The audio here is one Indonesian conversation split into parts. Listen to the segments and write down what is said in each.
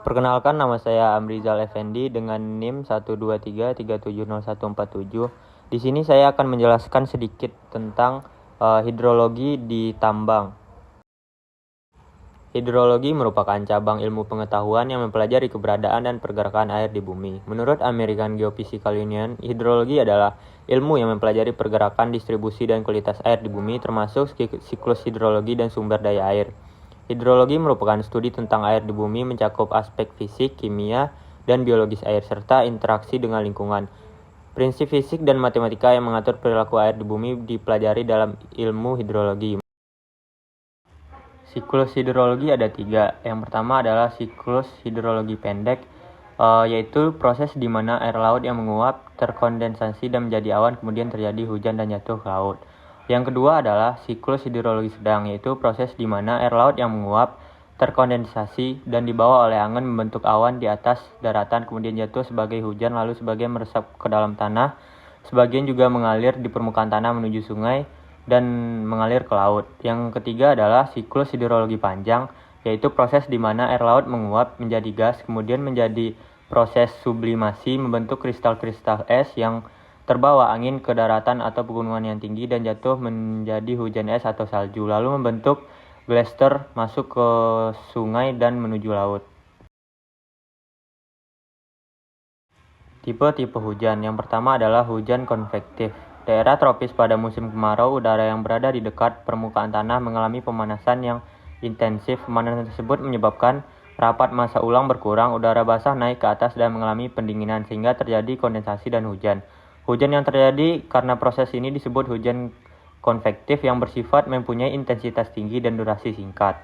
Perkenalkan, nama saya Amrizal Effendi dengan NIM 123370147. Di sini saya akan menjelaskan sedikit tentang hidrologi di tambang. Hidrologi merupakan cabang ilmu pengetahuan yang mempelajari keberadaan dan pergerakan air di bumi. Menurut American Geophysical Union, hidrologi adalah ilmu yang mempelajari pergerakan, distribusi, dan kualitas air di bumi, termasuk siklus hidrologi dan sumber daya air. Hidrologi merupakan studi tentang air di bumi, mencakup aspek fisik, kimia, dan biologis air, serta interaksi dengan lingkungan. Prinsip fisik dan matematika yang mengatur perilaku air di bumi dipelajari dalam ilmu hidrologi. Siklus hidrologi ada 3. Yang pertama adalah siklus hidrologi pendek, yaitu proses di mana air laut yang menguap, terkondensasi dan menjadi awan, kemudian terjadi hujan dan jatuh ke laut. Yang kedua adalah siklus hidrologi sedang, yaitu proses di mana air laut yang menguap, terkondensasi, dan dibawa oleh angin membentuk awan di atas daratan, kemudian jatuh sebagai hujan, lalu sebagian meresap ke dalam tanah, sebagian juga mengalir di permukaan tanah menuju sungai, dan mengalir ke laut. Yang ketiga adalah siklus hidrologi panjang, yaitu proses di mana air laut menguap menjadi gas, kemudian menjadi proses sublimasi membentuk kristal-kristal es yang terbawa angin ke daratan atau pegunungan yang tinggi dan jatuh menjadi hujan es atau salju, lalu membentuk glacier masuk ke sungai dan menuju laut. Tipe-tipe hujan. Yang pertama adalah hujan konvektif. Daerah tropis pada musim kemarau, udara yang berada di dekat permukaan tanah mengalami pemanasan yang intensif. Pemanasan tersebut menyebabkan rapat massa ulang berkurang, udara basah naik ke atas dan mengalami pendinginan sehingga terjadi kondensasi dan hujan. Hujan yang terjadi karena proses ini disebut hujan konvektif yang bersifat mempunyai intensitas tinggi dan durasi singkat.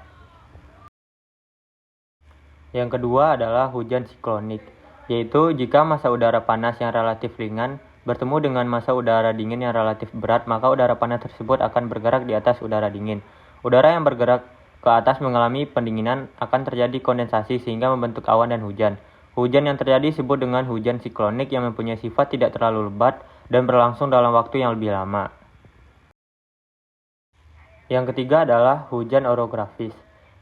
Yang kedua adalah hujan siklonik, yaitu jika massa udara panas yang relatif ringan bertemu dengan massa udara dingin yang relatif berat, maka udara panas tersebut akan bergerak di atas udara dingin. Udara yang bergerak ke atas mengalami pendinginan, akan terjadi kondensasi sehingga membentuk awan dan hujan. Hujan yang terjadi disebut dengan hujan siklonik yang mempunyai sifat tidak terlalu lebat dan berlangsung dalam waktu yang lebih lama. Yang ketiga adalah hujan orografis,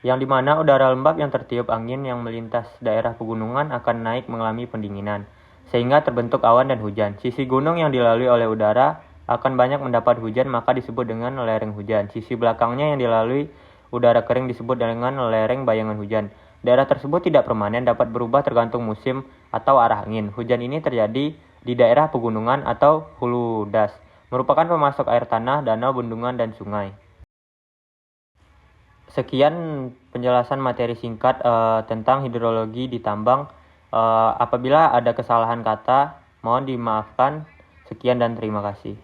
yang dimana udara lembab yang tertiup angin yang melintas daerah pegunungan akan naik mengalami pendinginan, sehingga terbentuk awan dan hujan. Sisi gunung yang dilalui oleh udara akan banyak mendapat hujan, maka disebut dengan lereng hujan. Sisi belakangnya yang dilalui udara kering disebut dengan lereng bayangan hujan. Daerah tersebut tidak permanen, dapat berubah tergantung musim atau arah angin. Hujan ini terjadi di daerah pegunungan atau hulu das, merupakan pemasok air tanah, danau, bendungan, dan sungai. Sekian penjelasan materi singkat tentang hidrologi di tambang. Apabila ada kesalahan kata, mohon dimaafkan. Sekian dan terima kasih.